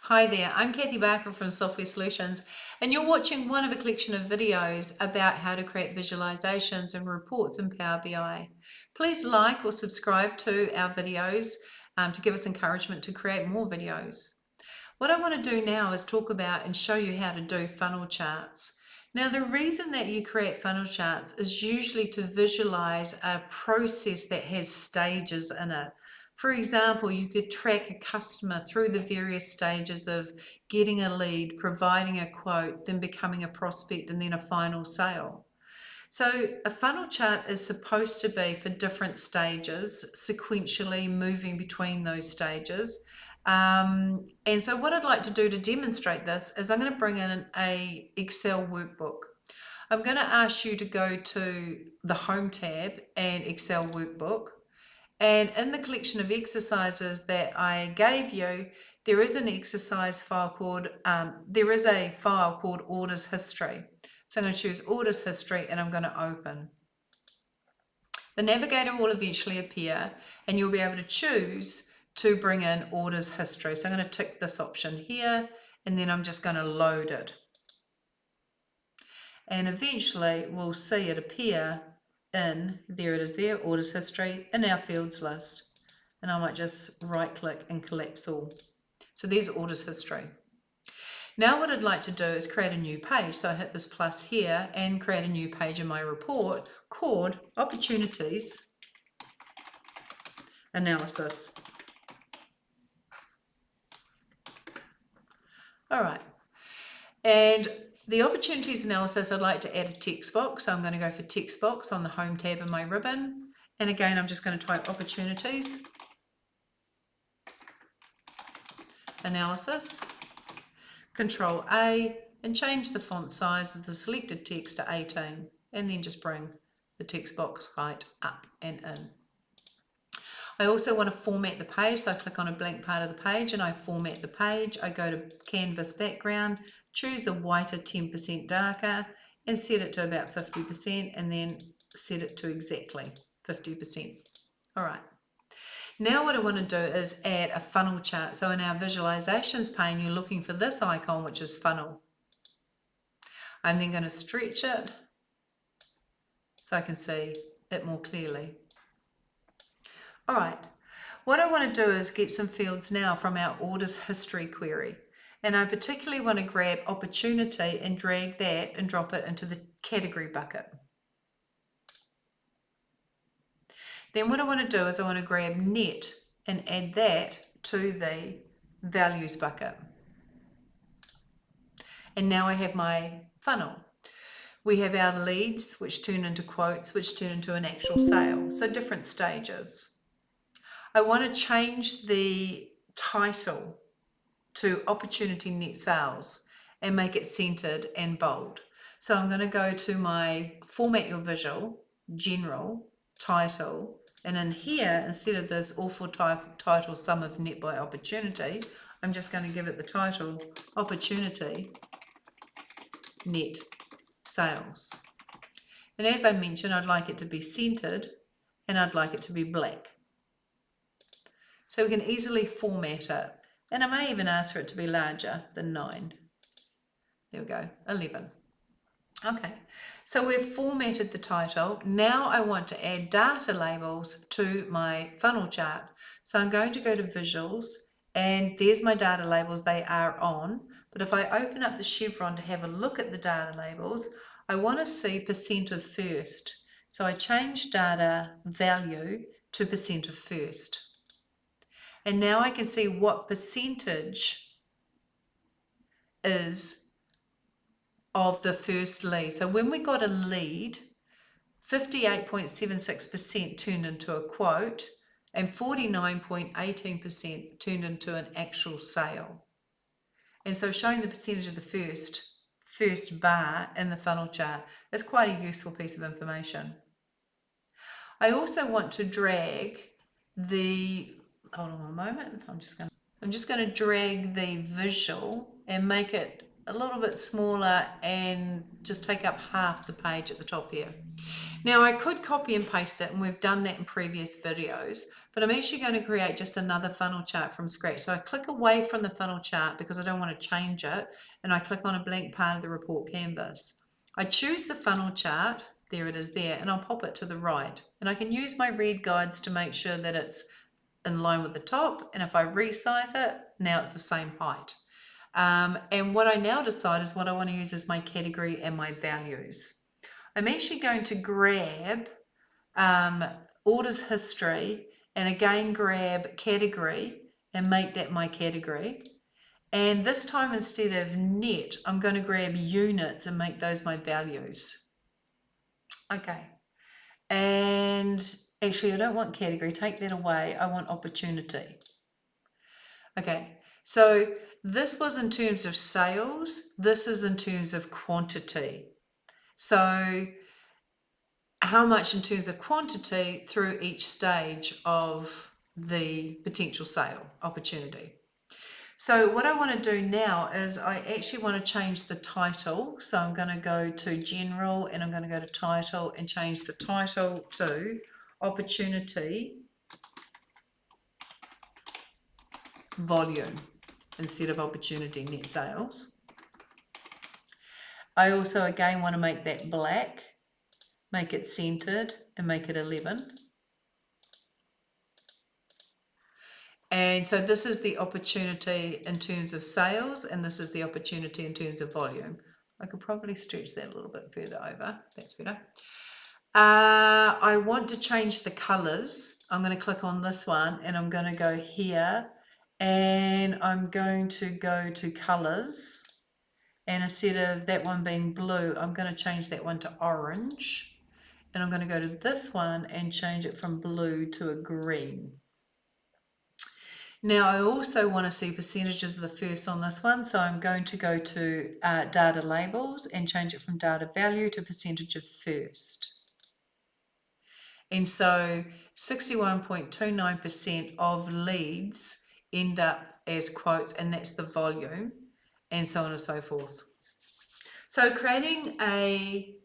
Hi there, I'm Kathy Barker from Software Solutions, and you're watching one of a collection of videos about how to create visualizations and reports in Power BI. Please like or subscribe to our videos to give us encouragement to create more videos. What I want to do now is talk about and show you how to do funnel charts. Now, the reason that you create funnel charts is usually to visualize a process that has stages in it. For example, you could track a customer through the various stages of getting a lead, providing a quote, then becoming a prospect, and then a final sale. So a funnel chart is supposed to be for different stages, sequentially moving between those stages. And so what I'd like to do to demonstrate this is I'm going to bring in a Excel workbook. I'm going to ask you to go to the Home tab and Excel workbook. And in the collection of exercises that I gave you, there is an exercise file called, there is a file called Orders History. So I'm going to choose Orders History and I'm going to open. The navigator will eventually appear and you'll be able to choose to bring in Orders History. So I'm going to tick this option here and then I'm just going to load it. And eventually we'll see it appear in, there it is there, Orders History in our fields list. And I might just right click and collapse all. So there's Orders History. Now what I'd like to do is create a new page. So I hit this plus here and create a new page in my report called Opportunities Analysis. All right. And the opportunities analysis, I'd like to add a text box. So I'm going to go for text box on the Home tab in my ribbon. And again, I'm just going to type opportunities analysis, Control A, and change the font size of the selected text to 18, and then just bring the text box height up and in. I also want to format the page, so I click on a blank part of the page and I format the page. I go to Canvas background, choose the whiter 10% darker, and set it to about 50%, and then set it to exactly 50%. All right. Now what I want to do is add a funnel chart. So in our visualizations pane, you're looking for this icon, which is funnel. I'm then going to stretch it so I can see it more clearly. All right, what I want to do is get some fields now from our orders history query. And I particularly want to grab opportunity and drag that and drop it into the category bucket. Then what I want to do is I want to grab net and add that to the values bucket. And now I have my funnel. We have our leads, which turn into quotes, which turn into an actual sale. So different stages. I want to change the title to Opportunity Net Sales and make it centered and bold. So I'm going to go to my Format Your Visual, General, Title, and in here, instead of this awful title, Sum of Net by Opportunity, I'm just going to give it the title, Opportunity Net Sales. And as I mentioned, I'd like it to be centered and I'd like it to be black. So we can easily format it. And I may even ask for it to be larger than 9. There we go, 11. Okay, so we've formatted the title. Now I want to add data labels to my funnel chart. So I'm going to go to Visuals, and there's my data labels. They are on. But if I open up the chevron to have a look at the data labels, I want to see percent of first. So I change data value to percent of first. And now I can see what percentage is of the first lead. So when we got a lead, 58.76% turned into a quote and 49.18% turned into an actual sale. And so showing the percentage of the first bar in the funnel chart is quite a useful piece of information. I also want to drag the, hold on a moment, I'm just going to drag the visual and make it a little bit smaller and just take up half the page at the top here. Now I could copy and paste it, and we've done that in previous videos, but I'm actually going to create just another funnel chart from scratch. So I click away from the funnel chart because I don't want to change it, and I click on a blank part of the report canvas. I choose the funnel chart, there it is there, and I'll pop it to the right. And I can use my read guides to make sure that it's in line with the top, and if I resize it, now it's the same height. And what I now decide is what I want to use as my category and my values. I'm actually going to grab orders history and again grab category and make that my category. And this time, instead of net, I'm going to grab units and make those my values. Okay. And actually, I don't want category. Take that away. I want opportunity. Okay. So this was in terms of sales. This is in terms of quantity. So how much in terms of quantity through each stage of the potential sale opportunity. So what I want to do now is I actually want to change the title. So I'm going to go to general and I'm going to go to title and change the title to opportunity volume instead of opportunity net sales. I also again want to make that black, make it centered and make it 11. And so this is the opportunity in terms of sales, and this is the opportunity in terms of volume. I could probably stretch that a little bit further over. That's better. I want to change the colors. I'm going to click on this one and I'm going to go here and I'm going to go to colors. And instead of that one being blue, I'm going to change that one to orange. And I'm going to go to this one and change it from blue to a green. Now I also want to see percentages of the first on this one, so I'm going to go to data labels and change it from data value to percentage of first. And so 61.29% of leads end up as quotes, and that's the volume, and so on and so forth. So creating a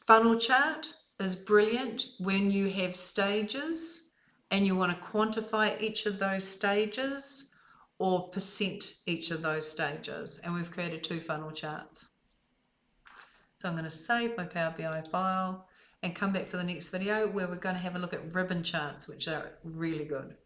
funnel chart is brilliant when you have stages and you want to quantify each of those stages or percent each of those stages. And we've created 2 funnel charts. So I'm going to save my Power BI file and come back for the next video where we're going to have a look at ribbon charts, which are really good.